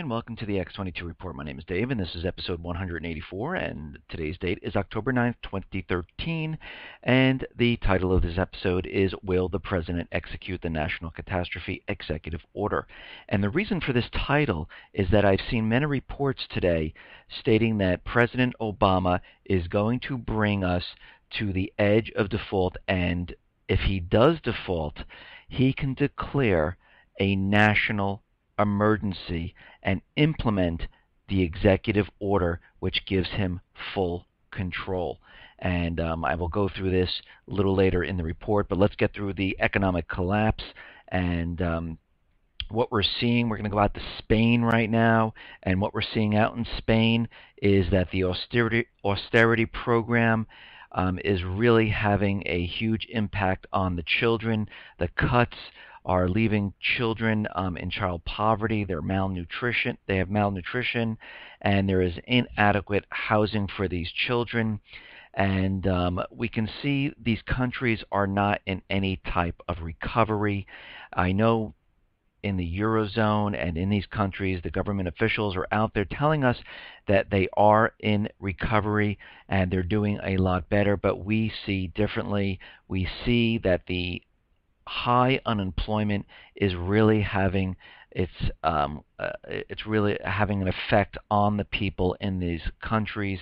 everyone. Welcome to the X22 Report. My name is Dave, and this is episode 184, and today's date is October 9th, 2013, and the title of this episode is Will the President Execute the National Catastrophe Executive Order? And the reason for this title is that I've seen many reports today stating that President Obama is going to bring us to the edge of default, and if he does default, he can declare a national emergency and implement the executive order, which gives him full control. And I will go through this a little later in the report, but let's get through the economic collapse and what we're seeing. We're going to go out to Spain right now, and what we're seeing out in Spain is that the austerity program is really having a huge impact on the children. The cuts are leaving children in child poverty. They have malnutrition, and there is inadequate housing for these children. And we can see these countries are not in any type of recovery. I know in the Eurozone and in these countries, the government officials are out there telling us that they are in recovery and they're doing a lot better, but we see differently. We see that the high unemployment is really having really having an effect on the people in these countries,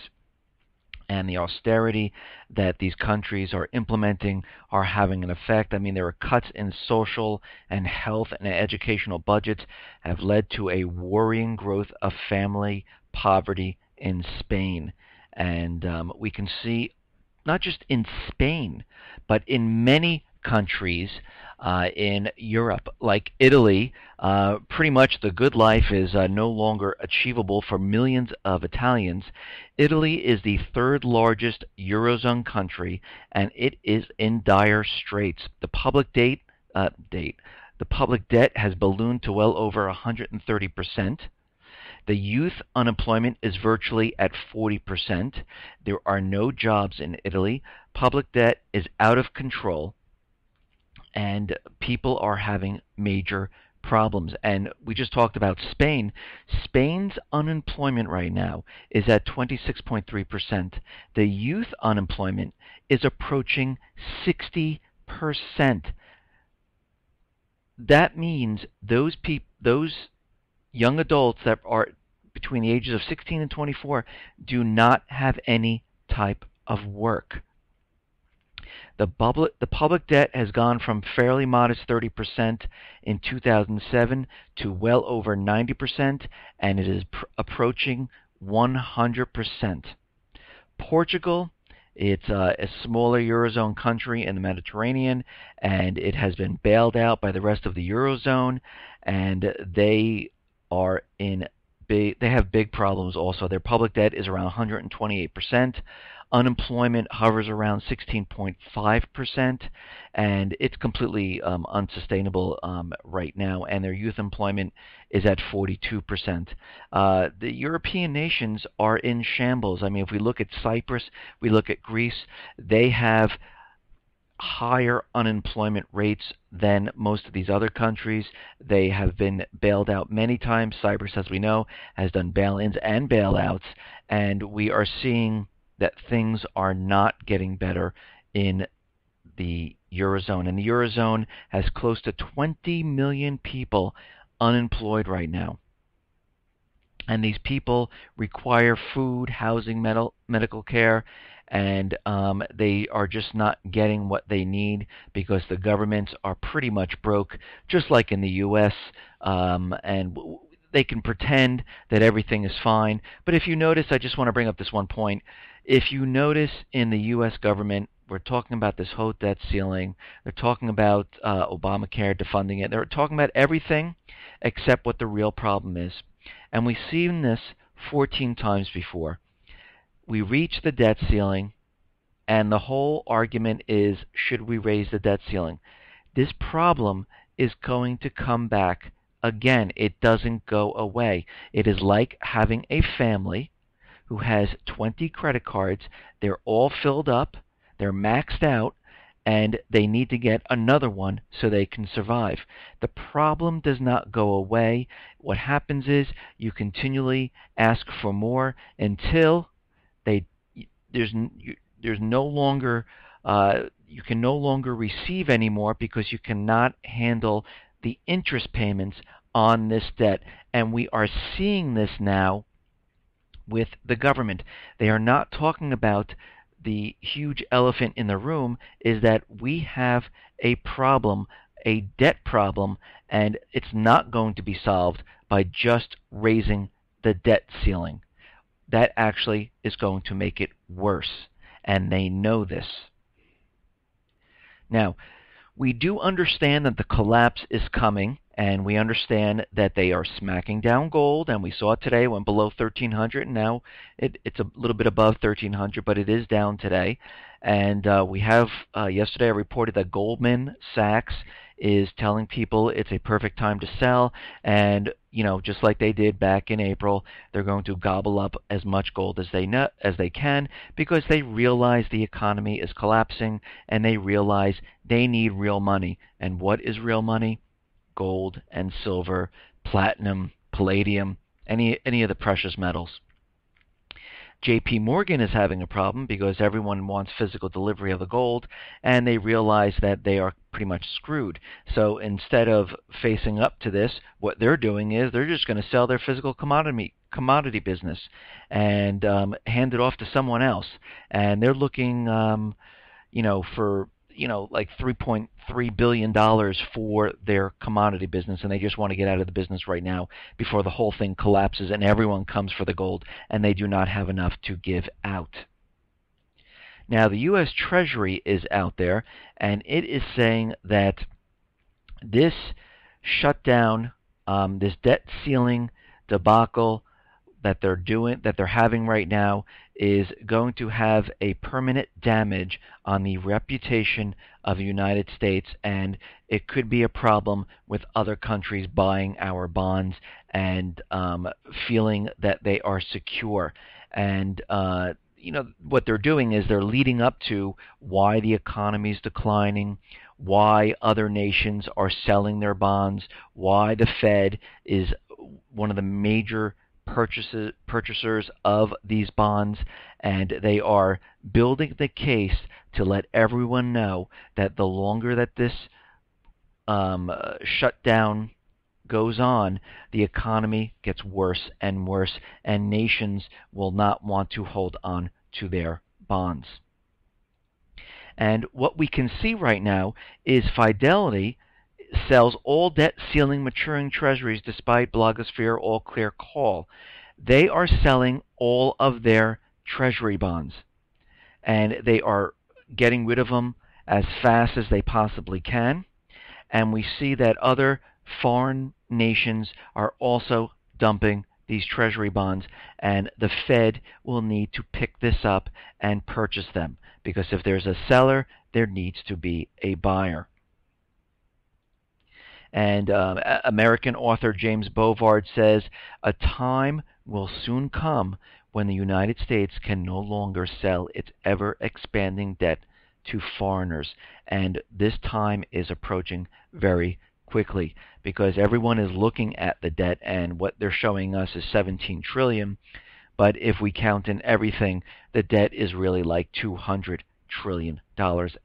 and the austerity that these countries are implementing are having an effect. I mean, there are cuts in social and health and educational budgets have led to a worrying growth of family poverty in Spain. And we can see not just in Spain, but in many countries in Europe, like Italy. Pretty much the good life is no longer achievable for millions of Italians. Italy is the third largest Eurozone country, and it is in dire straits. The public debt has ballooned to well over 130%. The youth unemployment is virtually at 40%. There are no jobs in Italy. Public debt is out of control, and people are having major problems. And we just talked about Spain. Spain's unemployment right now is at 26.3%. The youth unemployment is approaching 60%. That means those young adults that are between the ages of 16 and 24 do not have any type of work. The public debt has gone from fairly modest 30% in 2007 to well over 90%, and it is approaching 100%. Portugal, it's a smaller Eurozone country in the Mediterranean, and it has been bailed out by the rest of the Eurozone, and they have big problems also. Their public debt is around 128%. Unemployment hovers around 16.5%, and it's completely unsustainable right now, and their youth employment is at 42%. The European nations are in shambles. I mean, if we look at Cyprus, we look at Greece, they have higher unemployment rates than most of these other countries. They have been bailed out many times. Cyprus, as we know, has done bail-ins and bailouts, and we are seeing that things are not getting better in the Eurozone. And the Eurozone has close to 20 million people unemployed right now. And these people require food, housing, medical care, and they are just not getting what they need because the governments are pretty much broke, just like in the U.S., and they can pretend that everything is fine. But if you notice, I just want to bring up this one point. If you notice in the U.S. government, we're talking about this whole debt ceiling. They're talking about Obamacare, defunding it. They're talking about everything except what the real problem is. And we've seen this 14 times before. We reach the debt ceiling, and the whole argument is, should we raise the debt ceiling? This problem is going to come back again. It doesn't go away. It is like having a family who has 20 credit cards. They're all filled up. They're maxed out, and they need to get another one so they can survive. The problem does not go away. What happens is you continually ask for more until they there's there's no longer you can no longer receive anymore because you cannot handle the interest payments on this debt. And we are seeing this now with the government. They are not talking about the huge elephant in the room, is that we have a problem, a debt problem, and it's not going to be solved by just raising the debt ceiling. That actually is going to make it worse, and they know this. Now, we do understand that the collapse is coming, and we understand that they are smacking down gold, and we saw it today, went below 1,300, and now it's a little bit above 1,300, but it is down today. And we have, yesterday I reported that Goldman Sachs is telling people it's a perfect time to sell, and just like they did back in April, they're going to gobble up as much gold as they can, because they realize the economy is collapsing, and they realize they need real money. And what is real money? Gold and silver, platinum, palladium, any of the precious metals. JP Morgan is having a problem because everyone wants physical delivery of the gold, and they realize that they are pretty much screwed. So instead of facing up to this, what they're doing is they're just going to sell their physical commodity business and hand it off to someone else. And they're looking, for like $3.3 billion for their commodity business, and they just want to get out of the business right now before the whole thing collapses and everyone comes for the gold, and they do not have enough to give out. Now, the U.S. Treasury is out there, and it is saying that this shutdown, this debt ceiling debacle that they're having right now, is going to have a permanent damage on the reputation of the United States, and it could be a problem with other countries buying our bonds and feeling that they are secure. And what they're doing is they're leading up to why the economy is declining, why other nations are selling their bonds, why the Fed is one of the major purchasers of these bonds, and they are building the case to let everyone know that the longer that this shutdown goes on, the economy gets worse and worse, and nations will not want to hold on to their bonds. And what we can see right now is Fidelity sells all debt ceiling maturing treasuries despite blogosphere all clear call. They are selling all of their treasury bonds, and they are getting rid of them as fast as they possibly can. And we see that other foreign nations are also dumping these treasury bonds, and the Fed will need to pick this up and purchase them, because if there's a seller, there needs to be a buyer. And American author James Bovard says, a time will soon come when the United States can no longer sell its ever-expanding debt to foreigners. And this time is approaching very quickly, because everyone is looking at the debt, and what they're showing us is $17 trillion. But if we count in everything, the debt is really like $200 trillion.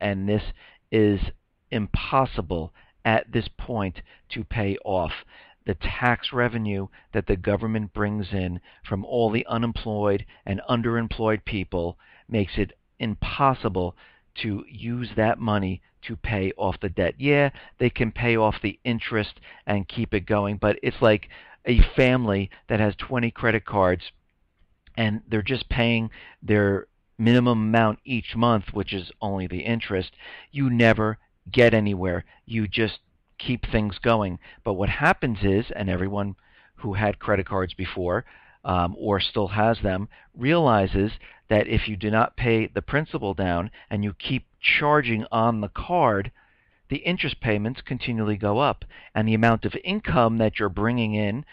And this is impossible at this point to pay off. The tax revenue that the government brings in from all the unemployed and underemployed people makes it impossible to use that money to pay off the debt. Yeah, they can pay off the interest and keep it going, but it's like a family that has 20 credit cards and they're just paying their minimum amount each month, which is only the interest. You never get anywhere. You just keep things going. But what happens is, and everyone who had credit cards before or still has them realizes that if you do not pay the principal down and you keep charging on the card, the interest payments continually go up, and the amount of income that you're bringing in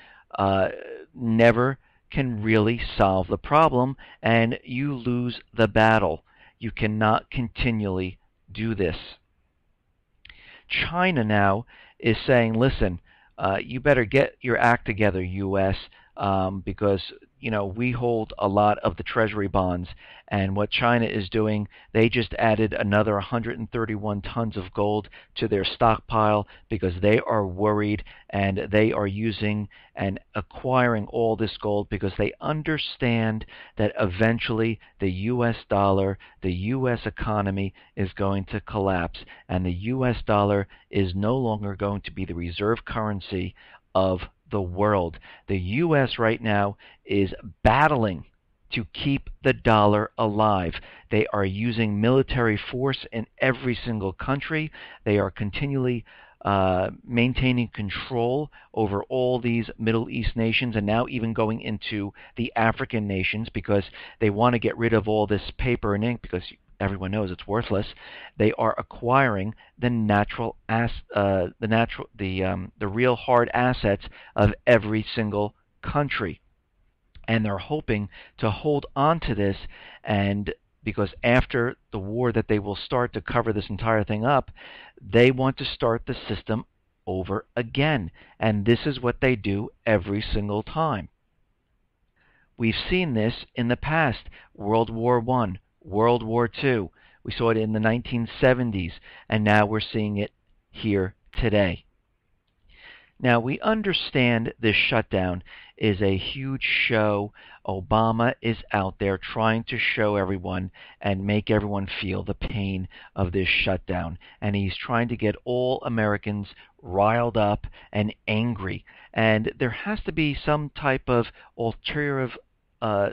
never can really solve the problem, and you lose the battle. You cannot continually do this. China now is saying, listen, you better get your act together, U.S., because we hold a lot of the Treasury bonds, and what China is doing, they just added another 131 tons of gold to their stockpile because they are worried, and they are using and acquiring all this gold because they understand that eventually the U.S. dollar, the U.S. economy is going to collapse, and the U.S. dollar is no longer going to be the reserve currency of the world. The U.S. right now is battling to keep the dollar alive. They are using military force in every single country. They are continually maintaining control over all these Middle East nations, and now even going into the African nations because they want to get rid of all this paper and ink because everyone knows it's worthless. They are acquiring the the real hard assets of every single country, and they're hoping to hold on to this. And because after the war that they will start to cover this entire thing up, they want to start the system over again, and this is what they do every single time. We've seen this in the past: World War I, World War II. We saw it in the 1970s, and now we're seeing it here today. Now, we understand this shutdown is a huge show. Obama is out there trying to show everyone and make everyone feel the pain of this shutdown. And he's trying to get all Americans riled up and angry. And there has to be some type of ulterior, a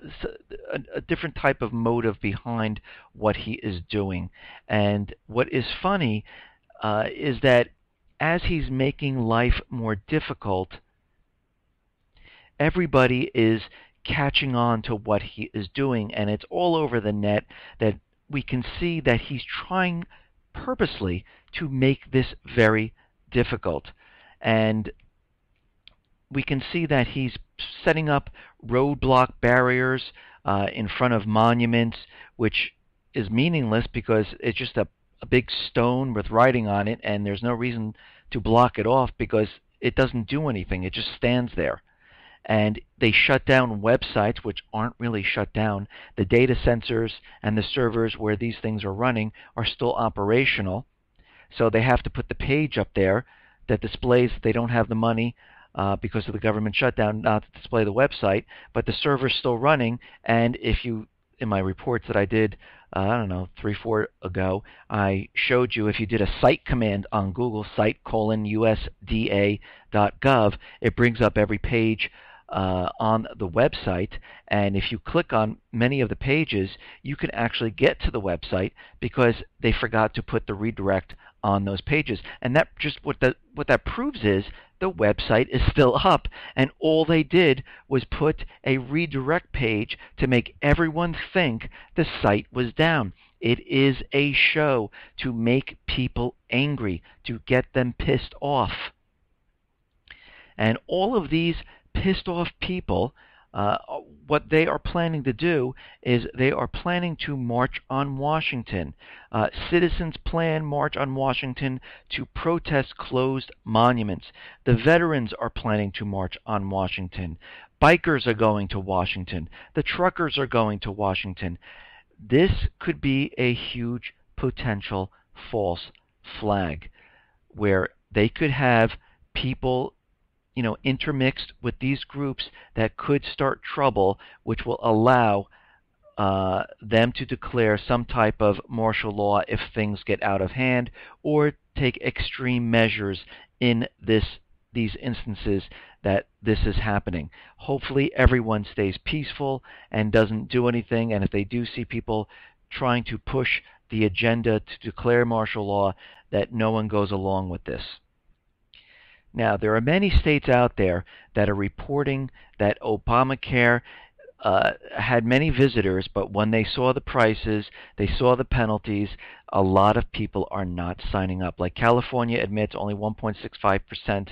different type of motive behind what he is doing. And what is funny is that as he's making life more difficult, everybody is catching on to what he is doing, and it's all over the net that we can see that he's trying purposely to make this very difficult. And we can see that he's setting up roadblock barriers in front of monuments, which is meaningless because it's just a big stone with writing on it, and there's no reason to block it off because it doesn't do anything. It just stands there. And they shut down websites which aren't really shut down. The data sensors and the servers where these things are running are still operational, so they have to put the page up there that displays that they don't have the money because of the government shutdown not to display the website, but the server's still running. And if you, in my reports that I did, I don't know, 3-4 ago, I showed you if you did a cite command on Google, cite:/USDA.gov, it brings up every page on the website, and if you click on many of the pages, you can actually get to the website because they forgot to put the redirect on those pages. And that just what that proves is the website is still up, and all they did was put a redirect page to make everyone think the site was down. It is a show to make people angry, to get them pissed off. And all of these pissed off people, what they are planning to do is they are planning to march on Washington. Citizens plan march on Washington to protest closed monuments. The veterans are planning to march on Washington. Bikers are going to Washington. The truckers are going to Washington. This could be a huge potential false flag where they could have people intermixed with these groups that could start trouble, which will allow them to declare some type of martial law if things get out of hand, or take extreme measures in these instances that this is happening. Hopefully everyone stays peaceful and doesn't do anything, and if they do see people trying to push the agenda to declare martial law, that no one goes along with this. Now, there are many states out there that are reporting that Obamacare had many visitors, but when they saw the prices, they saw the penalties, a lot of people are not signing up. Like California admits only 1.65%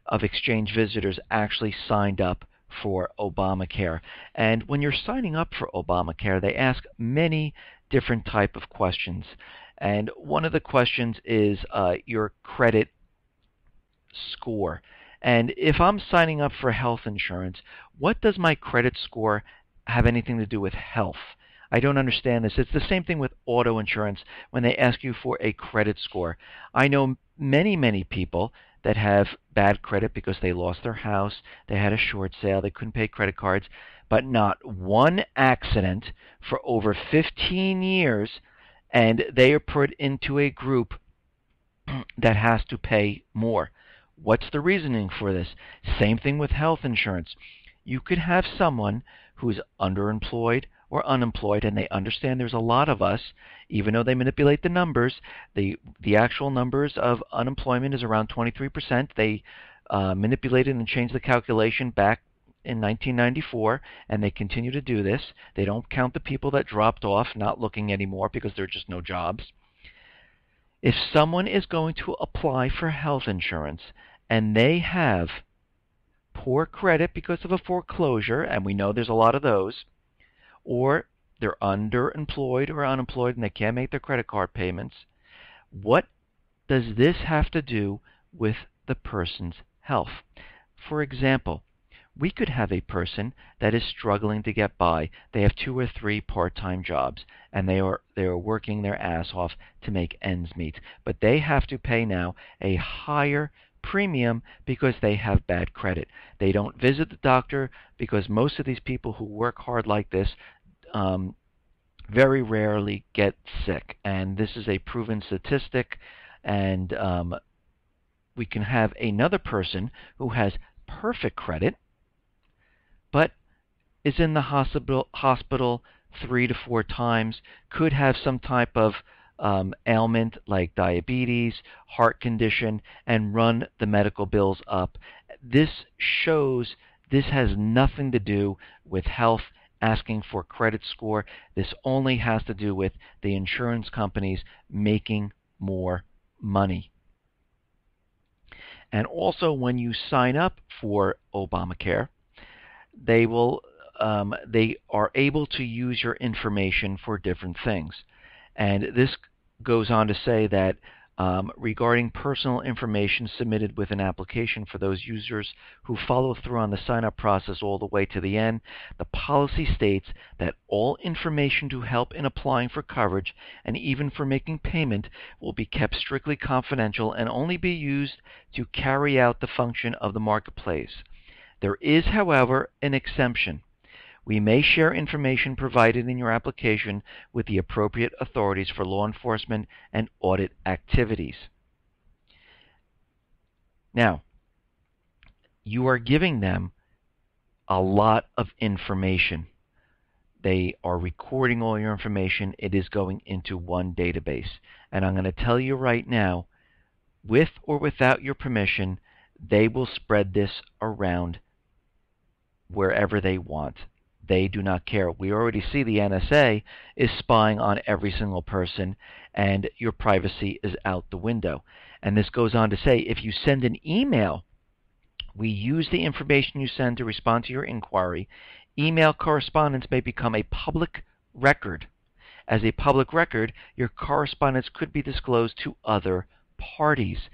of exchange visitors actually signed up for Obamacare. And when you're signing up for Obamacare, they ask many different type of questions. And one of the questions is your credit score. And if I'm signing up for health insurance, what does my credit score have anything to do with health? I don't understand this. It's the same thing with auto insurance when they ask you for a credit score. I know many, many people that have bad credit because they lost their house, they had a short sale, they couldn't pay credit cards, but not one accident for over 15 years, and they are put into a group that has to pay more. What's the reasoning for this? Same thing with health insurance. You could have someone who's underemployed or unemployed, and they understand there's a lot of us, even though they manipulate the numbers. The actual numbers of unemployment is around 23%. They manipulated and changed the calculation back in 1994, and they continue to do this. They don't count the people that dropped off, not looking anymore because there are just no jobs. If someone is going to apply for health insurance and they have poor credit because of a foreclosure, and we know there's a lot of those, or they're underemployed or unemployed and they can't make their credit card payments, what does this have to do with the person's health? For example, we could have a person that is struggling to get by. They have 2 or 3 part-time jobs, and they are working their ass off to make ends meet. But they have to pay now a higher premium because they have bad credit. They don't visit the doctor because most of these people who work hard like this very rarely get sick. And this is a proven statistic. And we can have another person who has perfect credit, but is in the hospital 3 to 4 times, could have some type of ailment like diabetes, heart condition, and run the medical bills up. This shows this has nothing to do with health asking for credit score. This only has to do with the insurance companies making more money. And also, when you sign up for Obamacare, they are able to use your information for different things. And this goes on to say that regarding personal information submitted with an application for those users who follow through on the sign-up process all the way to the end, the policy states that all information to help in applying for coverage and even for making payment will be kept strictly confidential and only be used to carry out the function of the marketplace. There is, however, an exemption. We may share information provided in your application with the appropriate authorities for law enforcement and audit activities. Now, you are giving them a lot of information. They are recording all your information. It is going into one database. And I'm going to tell you right now, with or without your permission, they will spread this around wherever they want. They do not care. We already see the NSA is spying on every single person, and your privacy is out the window. And this goes on to say, if you send an email, we use the information you send to respond to your inquiry. Email correspondence may become a public record. As a public record, your correspondence could be disclosed to other parties.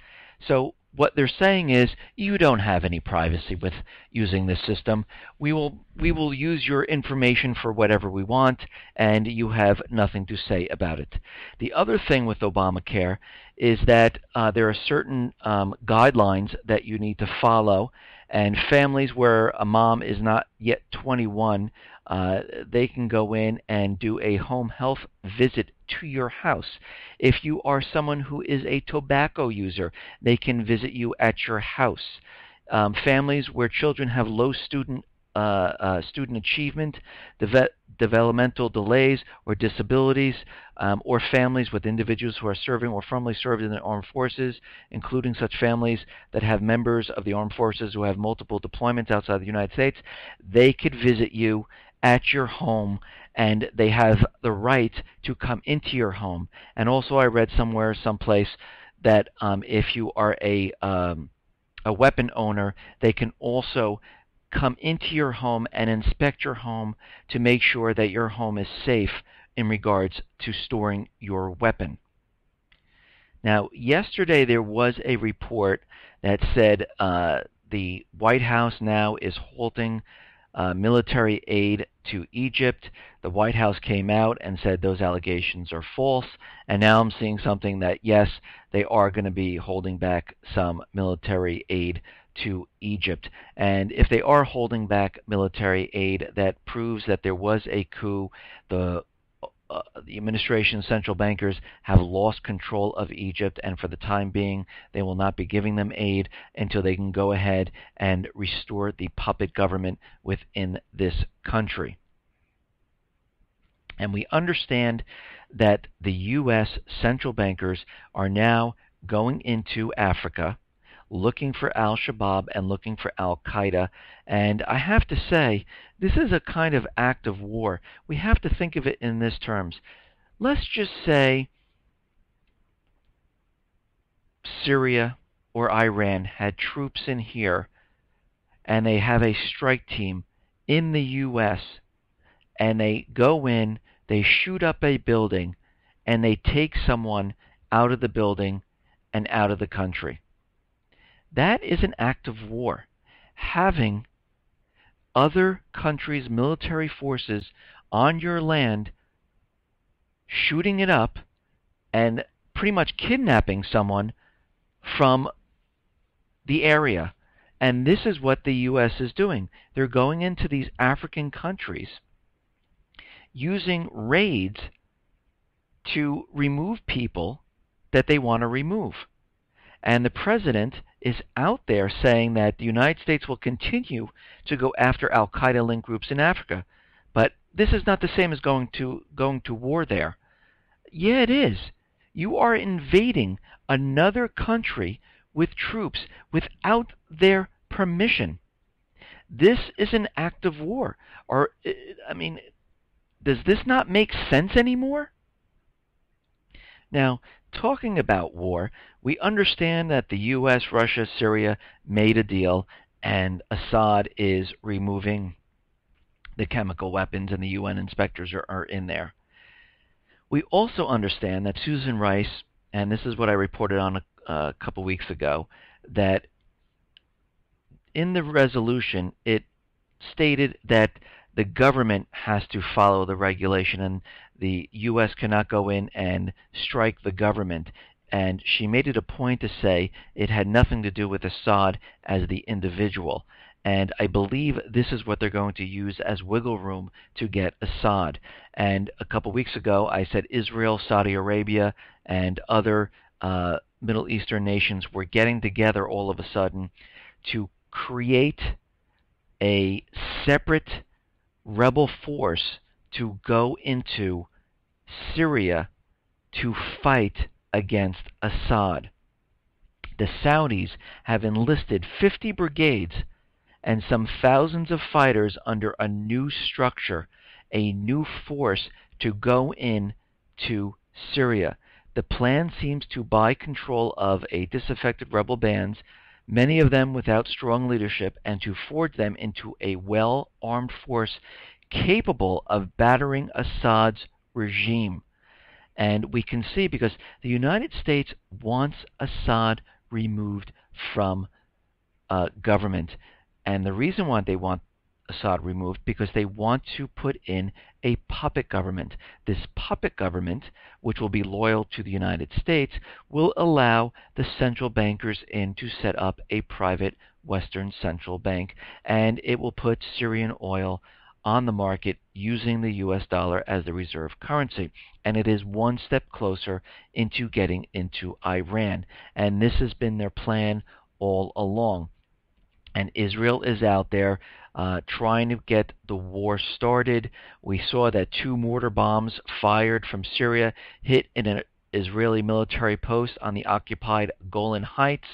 So what they're saying is, you don't have any privacy with using this system. We will use your information for whatever we want, and you have nothing to say about it. The other thing with Obamacare is that there are certain guidelines that you need to follow, and families where a mom is not yet 21, they can go in and do a home health visit to your house. If you are someone who is a tobacco user, they can visit you at your house. Families where children have low student achievement, developmental delays or disabilities, or families with individuals who are serving or formerly served in the armed forces, including such families that have members of the armed forces who have multiple deployments outside the United States, they could visit you at your home, and they have the right to come into your home. And also, I read someplace, that if you are a weapon owner, they can also come into your home and inspect your home to make sure that your home is safe in regards to storing your weapon. Now, yesterday there was a report that said the White House now is halting military aid to Egypt. The White House came out and said those allegations are false, and now I'm seeing something that, yes, they are going to be holding back some military aid to Egypt. And if they are holding back military aid, that proves that there was a coup. The administration's central bankers have lost control of Egypt, and for the time being, they will not be giving them aid until they can go ahead and restore the puppet government within this country. And we understand that the U.S. central bankers are now going into Africa, looking for al-Shabaab and looking for al-Qaeda. And I have to say, this is a kind of act of war. We have to think of it in this terms. Let's just say Syria or Iran had troops in here, and they have a strike team in the U.S., and they go in, they shoot up a building, and they take someone out of the building and out of the country. That is an act of war. Having other countries' military forces on your land, shooting it up, and pretty much kidnapping someone from the area. And this is what the U.S. is doing. They're going into these African countries using raids to remove people that they want to remove. And the president is out there saying that the United States will continue to go after al-Qaeda-linked groups in Africa. But this is not the same as going to war there. Yeah, it is. You are invading another country with troops without their permission. This is an act of war. Or, I mean, does this not make sense anymore? Now, talking about war, we understand that the U.S., Russia, Syria made a deal, and Assad is removing the chemical weapons, and the UN inspectors are in there. We also understand that Susan Rice, and this is what I reported on a couple weeks ago, that in the resolution it stated that the government has to follow the regulation, and the U.S. cannot go in and strike the government. And she made it a point to say it had nothing to do with Assad as the individual. And I believe this is what they're going to use as wiggle room to get Assad. And a couple weeks ago, I said Israel, Saudi Arabia, and other Middle Eastern nations were getting together all of a sudden to create a separate rebel force to go into Syria to fight against Assad. The Saudis have enlisted 50 brigades and some thousands of fighters under a new structure, a new force to go in to Syria. The plan seems to buy control of a disaffected rebel bands, many of them without strong leadership, and to forge them into a well-armed force capable of battering Assad's regime. And we can see, because the United States wants Assad removed from government. And the reason why they want Assad removed, because they want to put in a puppet government. This puppet government, which will be loyal to the United States, will allow the central bankers in to set up a private Western central bank, and it will put Syrian oil on the market using the U.S. dollar as the reserve currency. And it is one step closer into getting into Iran. And this has been their plan all along. And Israel is out there trying to get the war started. We saw that 2 mortar bombs fired from Syria hit in an Israeli military post on the occupied Golan Heights,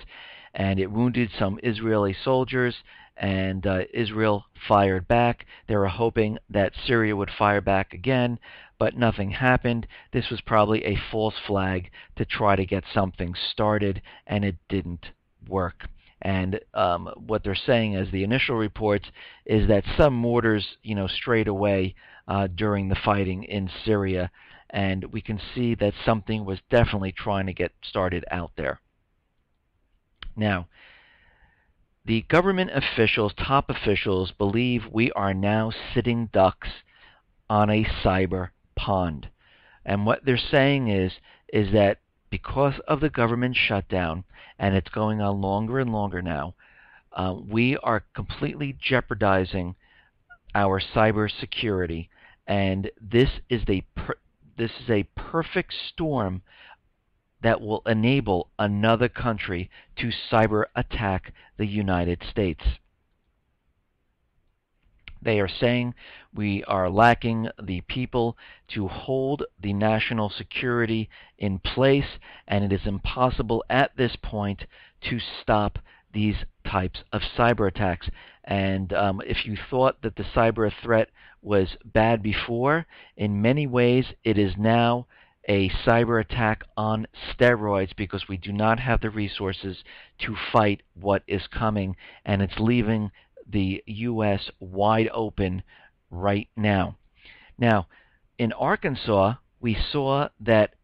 and it wounded some Israeli soldiers, and Israel fired back. They were hoping that Syria would fire back again, but nothing happened. This was probably a false flag to try to get something started, and it didn't work. And what they're saying, as the initial reports, is that some mortars, strayed away during the fighting in Syria, and we can see that something was definitely trying to get started out there. Now, the government officials, top officials, believe we are now sitting ducks on a cyber pond. And what they're saying is that because of the government shutdown, and it's going on longer and longer now, we are completely jeopardizing our cyber security, and this is a perfect storm that will enable another country to cyber attack the United States. They are saying we are lacking the people to hold the national security in place, and it is impossible at this point to stop these types of cyber attacks. And if you thought that the cyber threat was bad before, in many ways it is now a cyber attack on steroids, because we do not have the resources to fight what is coming, and it's leaving the U.S. wide open right now. Now, in Arkansas, we saw that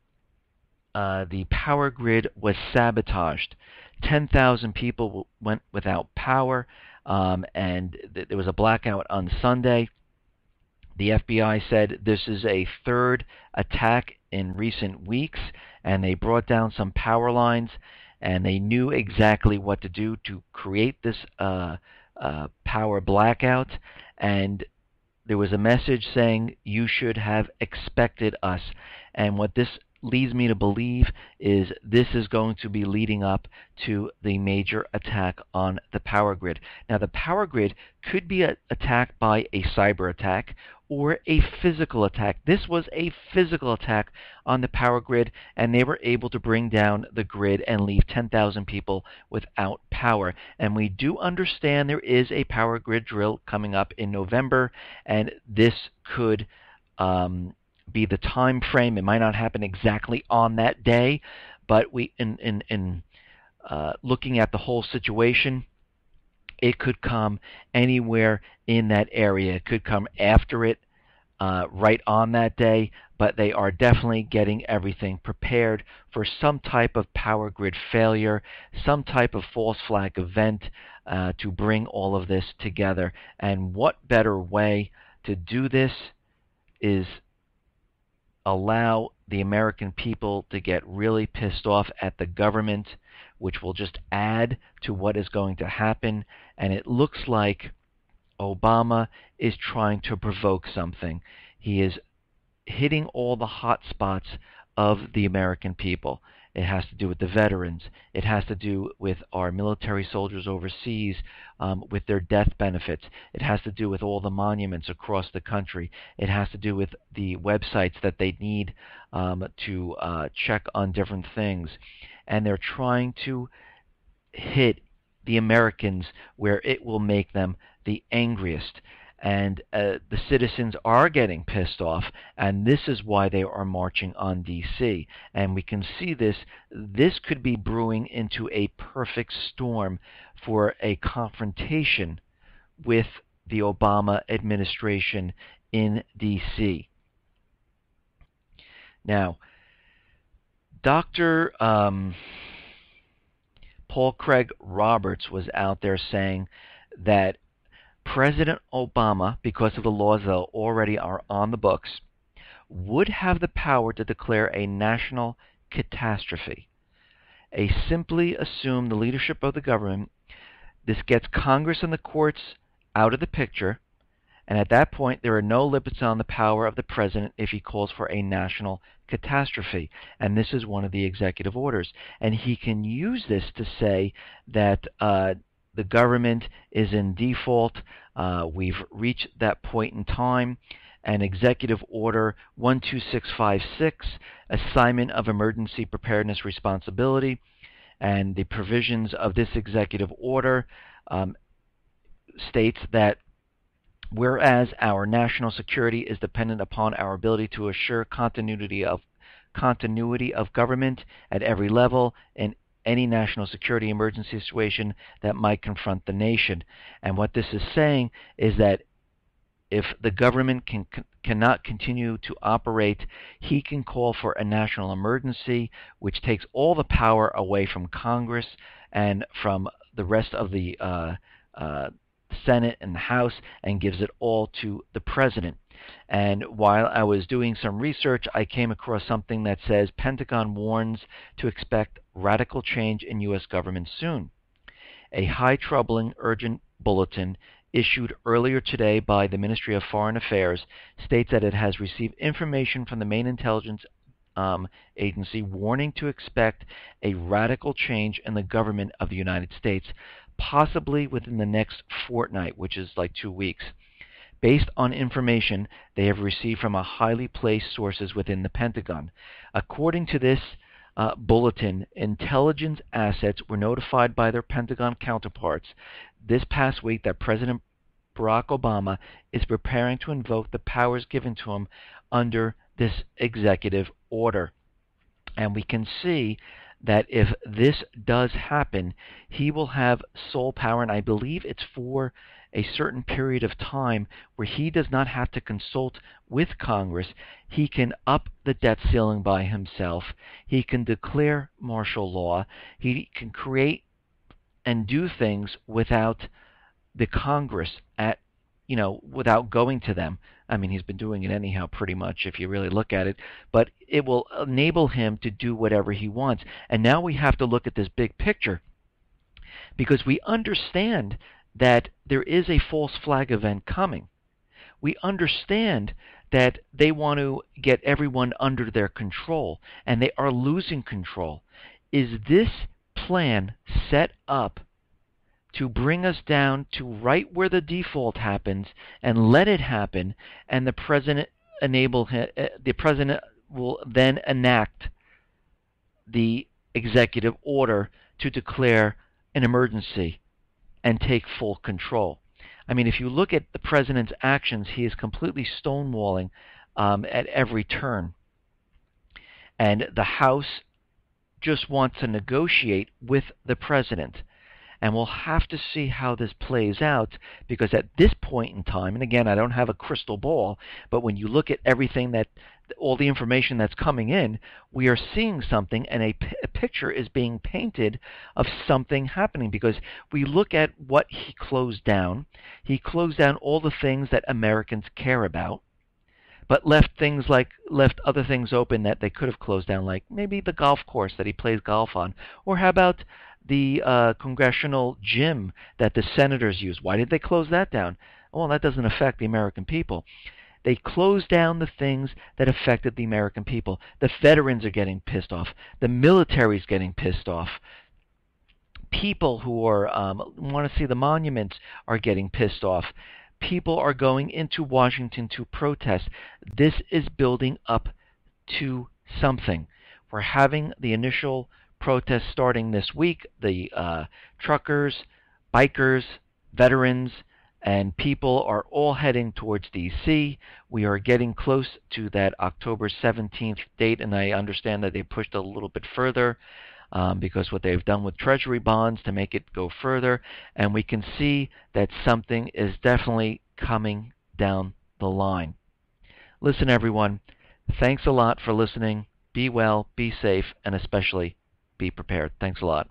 the power grid was sabotaged. 10,000 people went without power, and there was a blackout on Sunday. The FBI said this is a third attack in recent weeks, and they brought down some power lines, and they knew exactly what to do to create this power blackout. And there was a message saying, you should have expected us. And what this leads me to believe is this is going to be leading up to the major attack on the power grid. Now, the power grid could be attacked by a cyber attack or a physical attack. This was a physical attack on the power grid, and they were able to bring down the grid and leave 10,000 people without power. And we do understand there is a power grid drill coming up in November, and this could be the time frame. It might not happen exactly on that day, but we, in looking at the whole situation, it could come anywhere in that area. It could come after it, right on that day, but they are definitely getting everything prepared for some type of power grid failure, some type of false flag event to bring all of this together. And what better way to do this is allow the American people to get really pissed off at the government, which will just add to what is going to happen. And it looks like Obama is trying to provoke something. He is hitting all the hot spots of the American people. It has to do with the veterans. It has to do with our military soldiers overseas, with their death benefits. It has to do with all the monuments across the country. It has to do with the websites that they need to check on different things. And they're trying to hit the Americans where it will make them the angriest. And the citizens are getting pissed off, and this is why they are marching on D.C. And we can see this. This could be brewing into a perfect storm for a confrontation with the Obama administration in D.C. Now, Dr. Paul Craig Roberts was out there saying that President Obama, because of the laws that already are on the books, would have the power to declare a national catastrophe. Simply assume the leadership of the government. This gets Congress and the courts out of the picture, and at that point there are no limits on the power of the president if he calls for a national catastrophe. And this is one of the executive orders. And he can use this to say that the government is in default. We've reached that point in time. And Executive Order 12656, Assignment of Emergency Preparedness Responsibility, and the provisions of this executive order states that whereas our national security is dependent upon our ability to assure continuity of government at every level in any national security emergency situation that might confront the nation. And what this is saying is that If the government cannot continue to operate, he can call for a national emergency, which takes all the power away from Congress and from the rest of the Senate and the House and gives it all to the president. And while I was doing some research, I came across something that says Pentagon warns to expect radical change in U.S. government soon. A high troubling urgent bulletin issued earlier today by the Ministry of Foreign Affairs states that it has received information from the main intelligence agency warning to expect a radical change in the government of the United States, possibly within the next fortnight, which is like 2 weeks, based on information they have received from a highly placed sources within the Pentagon. According to this bulletin, intelligence assets were notified by their Pentagon counterparts this past week that President Barack Obama is preparing to invoke the powers given to him under this executive order. And we can see that if this does happen, he will have sole power, and I believe it's for a certain period of time where he does not have to consult with Congress. He can up the debt ceiling by himself. He can declare martial law. He can create and do things without the Congress without going to them. I mean, he's been doing it anyhow pretty much if you really look at it, but it will enable him to do whatever he wants. And now we have to look at this big picture because we understand that there is a false flag event coming. We understand that they want to get everyone under their control, and they are losing control. Is this plan set up to bring us down to right where the default happens and let it happen, and the president will then enact the executive order to declare an emergency and take full control? I mean, if you look at the president's actions, he is completely stonewalling at every turn. And the House just wants to negotiate with the president. And we'll have to see how this plays out, because at this point in time, and again, I don't have a crystal ball, but when you look at everything all the information that's coming in, we are seeing something, and a picture is being painted of something happening, because we look at what he closed down. He closed down all the things that Americans care about, but left other things open that they could have closed down, like maybe the golf course that he plays golf on, or how about the congressional gym that the senators use? Why did they close that down? Well, that doesn't affect the American people. They closed down the things that affected the American people. The veterans are getting pissed off. The military's getting pissed off. People who want to see the monuments are getting pissed off. People are going into Washington to protest. This is building up to something. We're having the initial protests starting this week. The truckers, bikers, veterans, and people are all heading towards D.C. We are getting close to that October 17th date, and I understand that they pushed a little bit further because what they've done with Treasury bonds to make it go further, and we can see that something is definitely coming down the line. Listen, everyone, thanks a lot for listening. Be well, be safe, and especially be prepared. Thanks a lot.